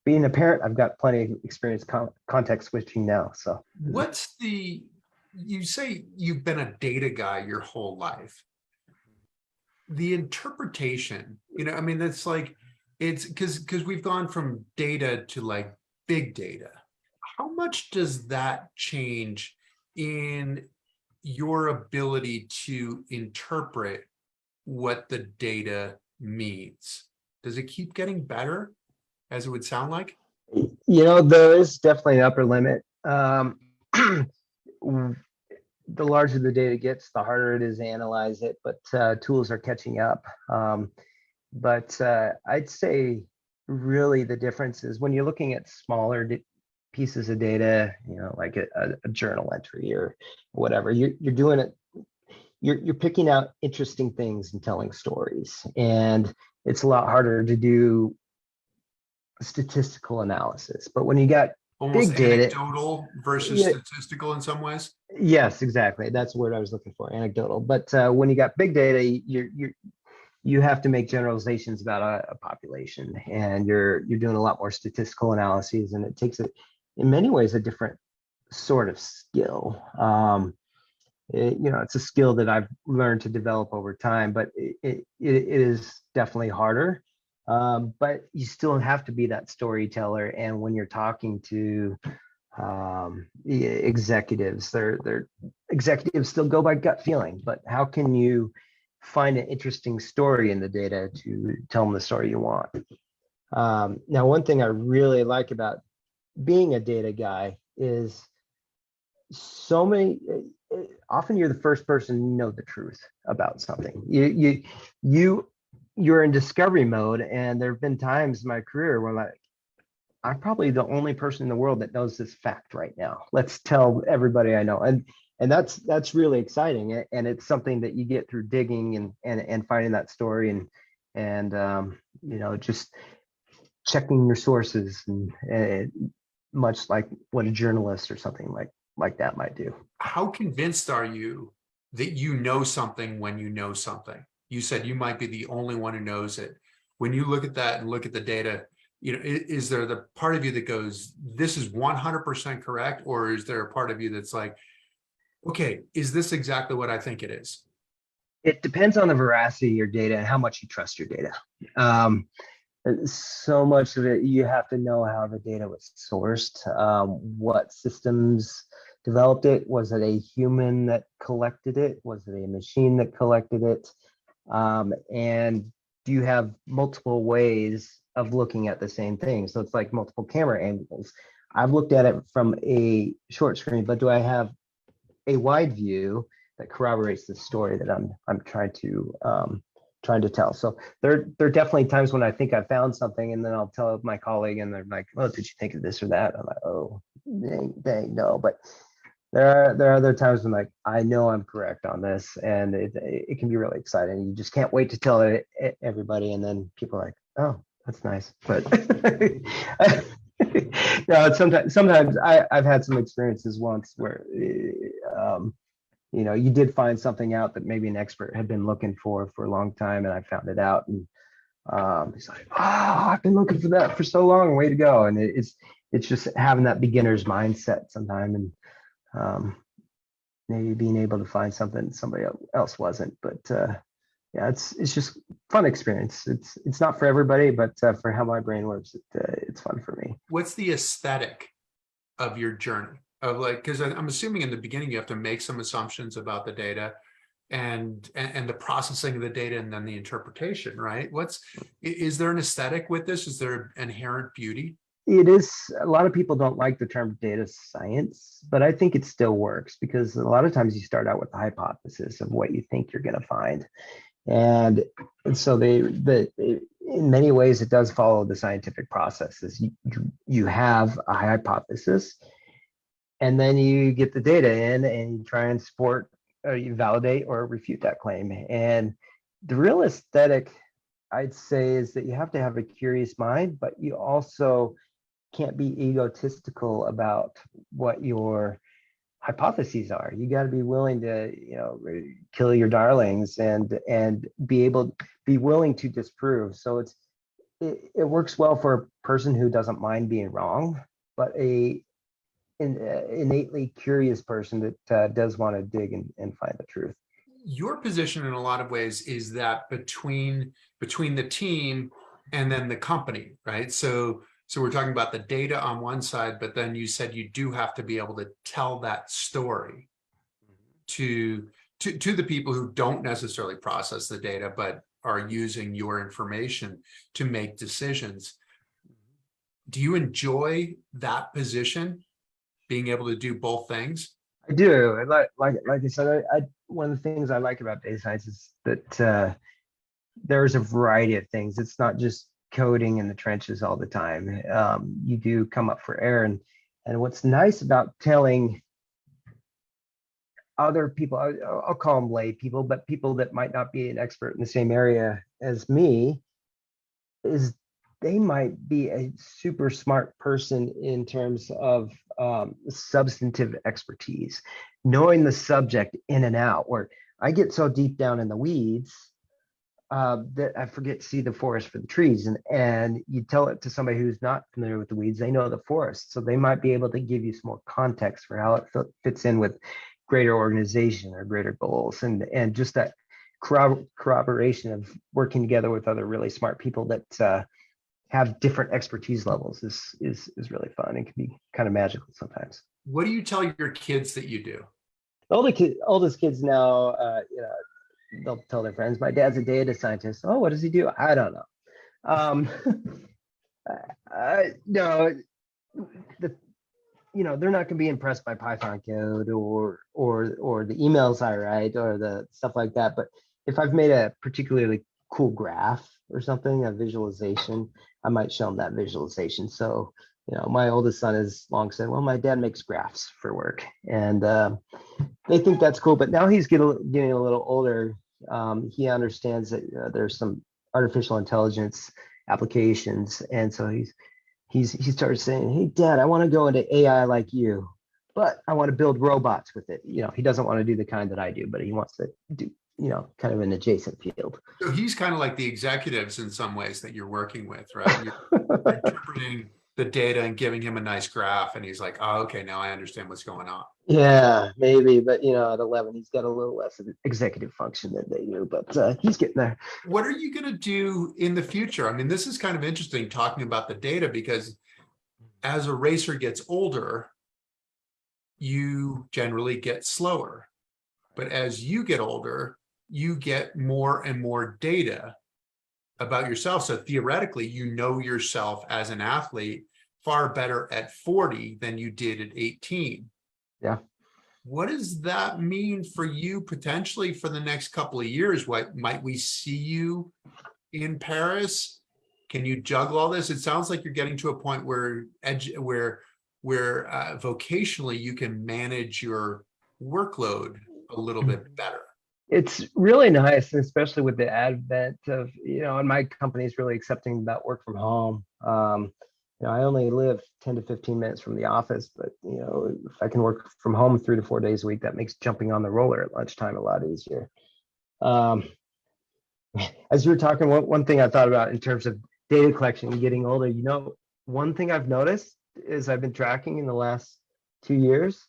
being a parent, I've got plenty of experience context switching now. So you say you've been a data guy your whole life. The interpretation, that's like, it's because we've gone from data to like big data. How much does that change in your ability to interpret what the data means? Does it keep getting better, as it would sound like? There is definitely an upper limit. The larger the data gets, the harder it is to analyze it, but tools are catching up. But I'd say really the difference is when you're looking at smaller pieces of data, like a journal entry or whatever, you're doing it, you're picking out interesting things and telling stories, and it's a lot harder to do statistical analysis. But when you got almost big data, anecdotal versus statistical in some ways. Yes, exactly. That's the word I was looking for, anecdotal. But when you got big data, you have to make generalizations about a population, and you're doing a lot more statistical analyses, and it takes in many ways a different sort of skill. It's a skill that I've learned to develop over time, but it is definitely harder. But you still have to be that storyteller. And when you're talking to executives, they're executives still go by gut feeling, but how can you find an interesting story in the data to tell them the story you want? Now, one thing I really like about being a data guy is often you're the first person to know the truth about something. You're in discovery mode, and there have been times in my career where I'm probably the only person in the world that knows this fact right now. Let's tell everybody I know. And that's really exciting. And it's something that you get through digging and finding that story and just checking your sources and much like what a journalist or something like that might do. How convinced are you that you know something when you know something? You said you might be the only one who knows it. when you look at that and look at the data, is there the part of you that goes, this is 100% correct? Or is there a part of you that's like, okay, is this exactly what I think it is? It depends on the veracity of your data and how much you trust your data. So much of it, you have to know how the data was sourced, what systems developed it. Was it a human that collected it? Was it a machine that collected it? And do you have multiple ways of looking at the same thing? So it's like multiple camera angles. I've looked at it from a short screen, but do I have a wide view that corroborates the story that I'm trying to tell? So there are definitely times when I think I found something, and then I'll tell my colleague, and they're like, "Oh, did you think of this or that?" I'm like, "Oh, dang, no." But there are other times when like I know I'm correct on this, and it can be really exciting. You just can't wait to tell it everybody, and then people are like, "Oh, that's nice." But no, sometimes I've had some experiences once where you did find something out that maybe an expert had been looking for a long time, and I found it out, and it's like, oh, I've been looking for that for so long, way to go. And it's just having that beginner's mindset sometime, and maybe being able to find something somebody else wasn't. But yeah, it's just fun experience. It's not for everybody, but for how my brain works, it's fun for me. What's the aesthetic of your journey? Of like, because I'm assuming in the beginning you have to make some assumptions about the data and the processing of the data, and then the interpretation, right? Is there an aesthetic with this? Is there inherent beauty? It is. A lot of people don't like the term data science, but I think it still works, because a lot of times you start out with a hypothesis of what you think you're going to find. And so in many ways, it does follow the scientific processes. You have a hypothesis, and then you get the data in, and you try and you validate or refute that claim. And the real aesthetic, I'd say, is that you have to have a curious mind, but you also can't be egotistical about what your hypotheses are. You got to be willing to, kill your darlings and be willing to disprove. So it works well for a person who doesn't mind being wrong, but an innately curious person that does want to dig and find the truth. Your position in a lot of ways is that between the team and then the company, right? So we're talking about the data on one side, but then you said you do have to be able to tell that story to the people who don't necessarily process the data, but are using your information to make decisions. Do you enjoy that position, being able to do both things? I do. Like I said, one of the things I like about data science is that there's a variety of things. It's not just coding in the trenches all the time. You do come up for air, and what's nice about telling other people, I'll call them lay people, but people that might not be an expert in the same area as me, is they might be a super smart person in terms of substantive expertise, knowing the subject in and out, where I get so deep down in the weeds that I forget to see the forest for the trees. And you tell it to somebody who's not familiar with the weeds, they know the forest. So they might be able to give you some more context for how it fits in with greater organization or greater goals. And just that corroboration of working together with other really smart people that have different expertise levels is really fun and can be kind of magical sometimes. What do you tell your kids that you do? Oldest kids now, they'll tell their friends, my dad's a data scientist. Oh, what does he do? I don't know. No, they're not going to be impressed by Python code or the emails I write or the stuff like that. But if I've made a particularly cool graph or something, a visualization, I might show them that visualization. So, my oldest son has long said, well, my dad makes graphs for work, and they think that's cool. But now he's getting a little older. He understands that there's some artificial intelligence applications, and so he started saying, hey, Dad, I want to go into AI like you, but I want to build robots with it. He doesn't want to do the kind that I do, but he wants to kind of an adjacent field. So he's kind of like the executives in some ways that you're working with, right? You're interpreting the data and giving him a nice graph, and he's like, oh, okay, now I understand what's going on. Yeah, maybe, but at 11, he's got a little less of an executive function than they do, but he's getting there. What are you going to do in the future? I mean, this is kind of interesting talking about the data, because as a racer gets older, you generally get slower. But as you get older, you get more and more data about yourself. So theoretically, you know yourself as an athlete far better at 40 than you did at 18. Yeah. What does that mean for you potentially for the next couple of years? What might we see you in Paris? Can you juggle all this? It sounds like you're getting to a point where vocationally you can manage your workload a little bit better. It's really nice, especially with the advent of, and my company is really accepting that work from home. I only live 10 to 15 minutes from the office, but if I can work from home 3 to 4 days a week, that makes jumping on the roller at lunchtime a lot easier. As you were talking, one thing I thought about in terms of data collection and getting older, one thing I've noticed is I've been tracking in the last 2 years.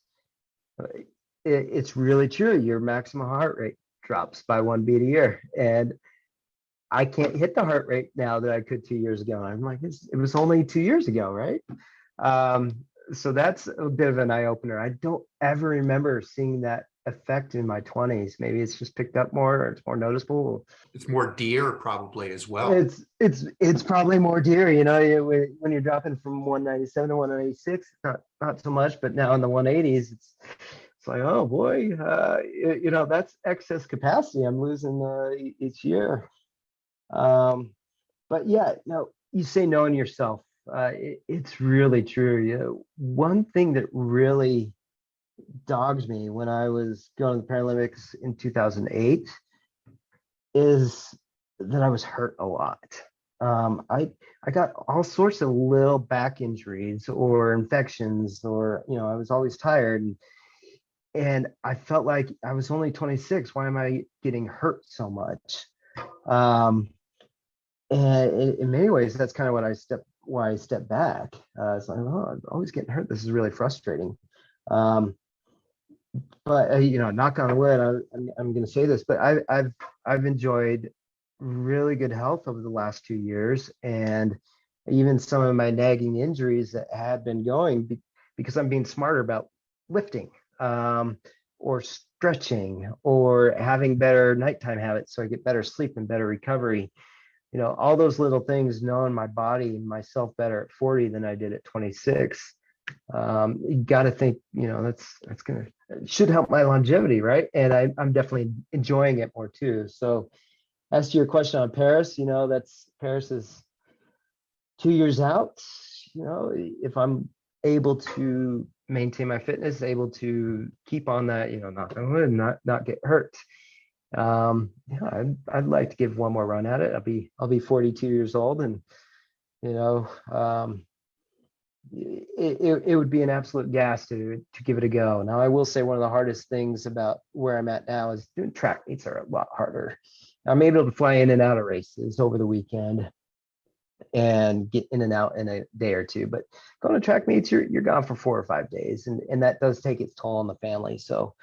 It's really true. Your maximum heart rate drops by 1 beat a year, and I can't hit the heart rate now that I could 2 years ago. I'm like, it was only 2 years ago, right? So that's a bit of an eye opener. I don't ever remember seeing that effect in my 20s. Maybe it's just picked up more, or it's more noticeable. It's more deer probably as well. It's probably more deer. When you're dropping from 197 to 196, not so much, but now in the 180s, it's like, oh boy, that's excess capacity I'm losing each year. But yeah, no, you say knowing yourself, it's really true. One thing that really dogs me when I was going to the Paralympics in 2008 is that I was hurt a lot. I got all sorts of little back injuries or infections, or I was always tired, and I felt like I was only 26. Why am I getting hurt so much? And in many ways, that's kind of why I stepped back. It's like, oh, I'm always getting hurt. This is really frustrating. But knock on wood, I'm going to say this, but I've enjoyed really good health over the last 2 years, and even some of my nagging injuries that had been going because I'm being smarter about lifting, or stretching, or having better nighttime habits so I get better sleep and better recovery. All those little things, knowing my body and myself better at 40 than I did at 26. You got to think, that's should help my longevity, right? And I'm definitely enjoying it more too. So as to your question on Paris, Paris is 2 years out. If I'm able to maintain my fitness, able to keep on that, knock on wood, not get hurt. I'd like to give one more run at it. I'll be 42 years old, and it would be an absolute gas to give it a go. Now, I will say one of the hardest things about where I'm at now is doing track meets are a lot harder. I'm able to fly in and out of races over the weekend and get in and out in a day or two, but going to track meets, you're gone for 4 or 5 days, and that does take its toll on the family. So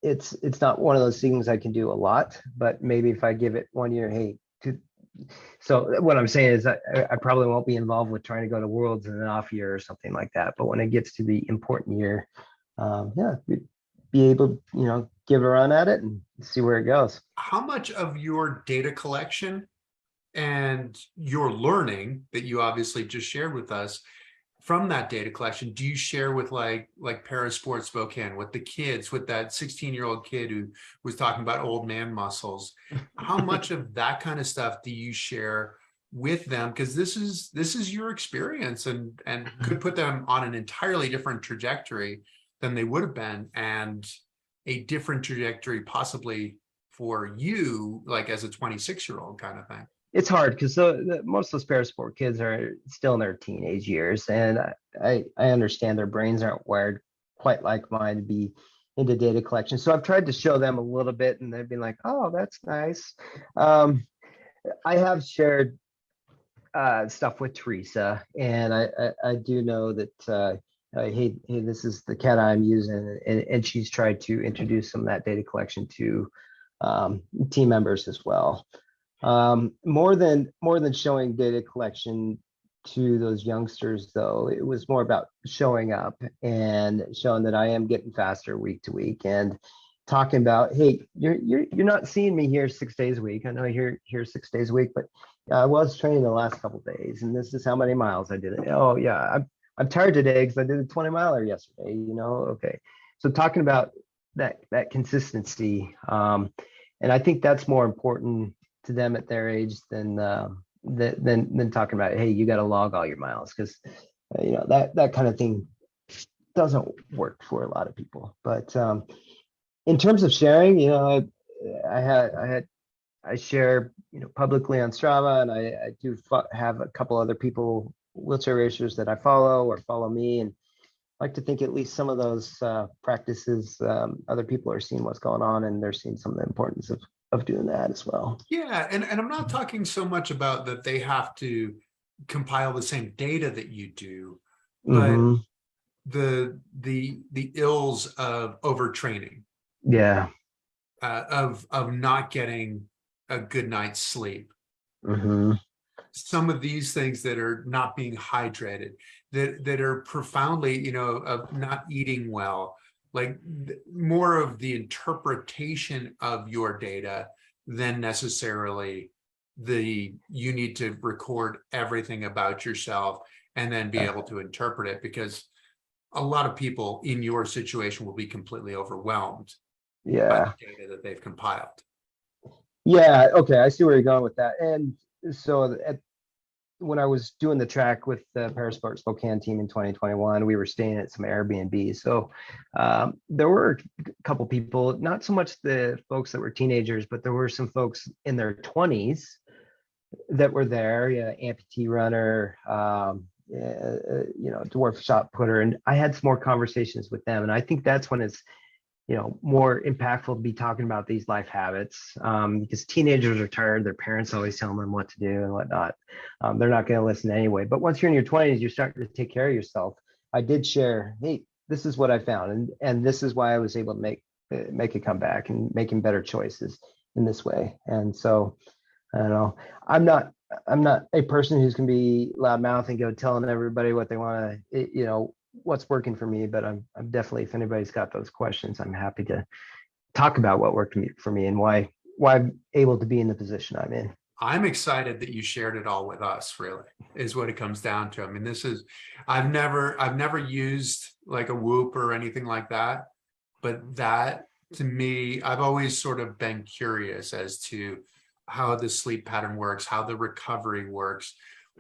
it's not one of those things I can do a lot, but maybe if I give it 1 year, so what I'm saying is I probably won't be involved with trying to go to Worlds in an off year or something like that. But when it gets to the important year, be able to, give a run at it and see where it goes. How much of your data collection and your learning that you obviously just shared with us from that data collection do you share with like Parasport Spokane, with the kids, with that 16-year-old kid who was talking about old man muscles? How much of that kind of stuff do you share with them? Because this is your experience, and could put them on an entirely different trajectory than they would have been, and a different trajectory possibly for you, like as a 26-year-old kind of thing. It's hard because most of those parasport kids are still in their teenage years, and I understand their brains aren't wired quite like mine to be into data collection. So I've tried to show them a little bit, and they've been like, "Oh, that's nice." Um, I have shared stuff with Teresa, and I do know that hey, this is the cat I'm using, and she's tried to introduce some of that data collection to team members as well. More than showing data collection to those youngsters, though, it was more about showing up and showing that I am getting faster week to week, and talking about, hey, you're not seeing me here 6 days a week. I know you're here 6 days a week, but I was training the last couple of days, and this is how many miles I did it. Oh yeah, I'm tired today because I did a 20-miler yesterday. Okay. So talking about that consistency, and I think that's more important to them at their age than talking about, hey, you got to log all your miles, because that kind of thing doesn't work for a lot of people. But in terms of sharing, I share publicly on Strava, and I do have a couple other people, wheelchair racers, that I follow or follow me, and I like to think at least some of those practices, other people are seeing what's going on, and they're seeing some of the importance of doing that as well. Yeah, and I'm not talking so much about that they have to compile the same data that you do, but Mm-hmm. the ills of overtraining, Yeah. of not getting a good night's sleep. Mm-hmm. Some of these things that are not being hydrated, that are profoundly, of not eating well, like more of the interpretation of your data than necessarily you need to record everything about yourself and then be able to interpret it, because a lot of people in your situation will be completely overwhelmed by Yeah. the data that they've compiled. Yeah. Okay. I see where you're going with that. And so when I was doing the track with the Parasport Spokane team in 2021, we were staying at some Airbnb. So there were a couple people, not so much the folks that were teenagers, but there were some folks in their 20s that were there. Yeah, amputee runner, dwarf shot putter, and I had some more conversations with them. And I think that's when it's more impactful to be talking about these life habits, because teenagers are tired. Their parents always telling them what to do and whatnot. They're not going to listen anyway. But once you're in your 20s, you're starting to take care of yourself. I did share, hey, this is what I found, and this is why I was able to make a comeback and making better choices in this way. And so I don't know. I'm not a person who's going to be loudmouth and go telling everybody what they want to, what's working for me, but I'm definitely, if anybody's got those questions, I'm happy to talk about what worked for me and why I'm able to be in the position I'm in. I'm excited that you shared it all with us, really, is what it comes down to. I mean, I've never used like a Whoop or anything like that, but that, to me, I've always sort of been curious as to how the sleep pattern works, how the recovery works,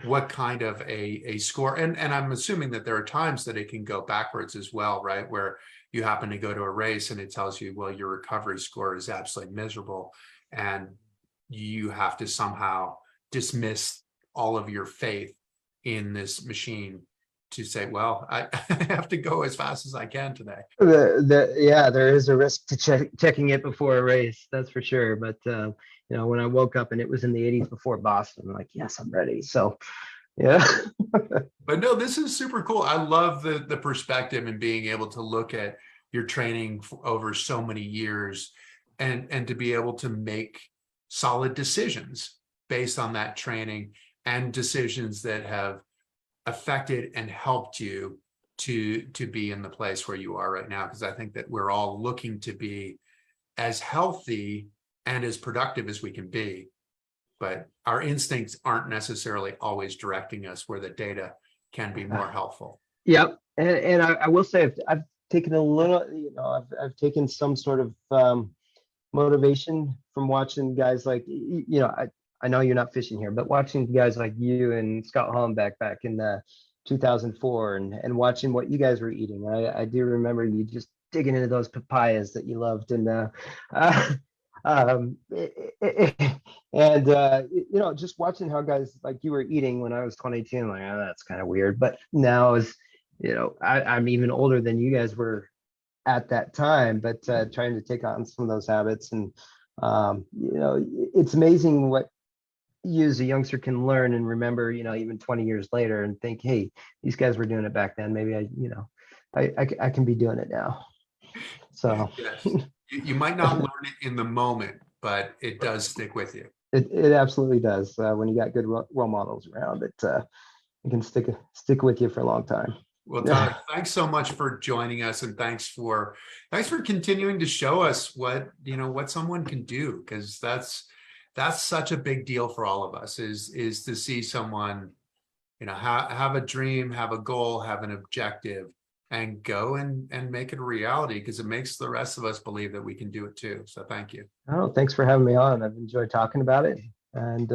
what kind of a score. And I'm assuming that there are times that it can go backwards as well, right? Where you happen to go to a race and it tells you, well, your recovery score is absolutely miserable, and you have to somehow dismiss all of your faith in this machine to say, well, I have to go as fast as I can today. Yeah, there is a risk to checking it before a race, that's for sure. But when I woke up and it was in the 80s before Boston, I'm like, yes, I'm ready. So yeah. But no, this is super cool. I love the perspective and being able to look at your training over so many years, and to be able to make solid decisions based on that training, and decisions that have affected and helped you to be in the place where you are right now. Because I think that we're all looking to be as healthy and as productive as we can be, but our instincts aren't necessarily always directing us where the data can be more helpful. Yep. And I will say, I've taken a little, I've taken some sort of motivation from watching guys like, I know you're not fishing here, but watching guys like you and Scott Hollenbeck back in 2004, and watching what you guys were eating. I do remember you just digging into those papayas that you loved, and just watching how guys like you were eating when I was 22. I'm like, oh, that's kind of weird. But now, I'm even older than you guys were at that time, but trying to take on some of those habits. And it's amazing what you as a youngster can learn and remember, even 20 years later, and think, hey, these guys were doing it back then. Maybe I can be doing it now. So yes, you might not learn it in the moment, but it does stick with you. it absolutely does. When you got good role models around, it can stick with you for a long time. Well, Tyler, thanks so much for joining us, and thanks for continuing to show us what someone can do, because that's such a big deal for all of us, is to see someone have a dream, have a goal, have an objective, and go and make it a reality, because it makes the rest of us believe that we can do it too. So thank you. Oh, thanks for having me on. I've enjoyed talking about it, and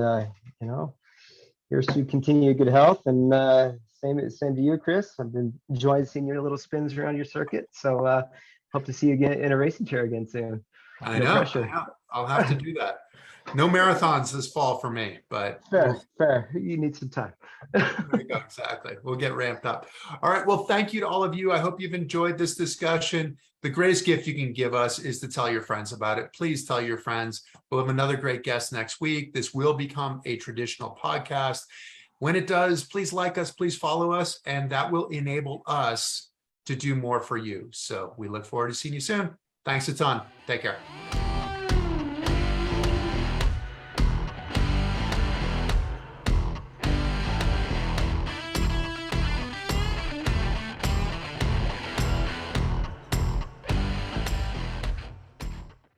here's to continue good health, and same to you, Chris. I've been enjoying seeing your little spins around your circuit. So hope to see you again in a racing chair again soon. I know. I'll have to do that. No marathons this fall for me, but fair. You need some time. There you go. Exactly. We'll get ramped up. All right. Well, thank you to all of you. I hope you've enjoyed this discussion. The greatest gift you can give us is to tell your friends about it. Please tell your friends. We'll have another great guest next week. This will become a traditional podcast. When it does, please like us, please follow us, and that will enable us to do more for you. So we look forward to seeing you soon. Thanks a ton. Take care.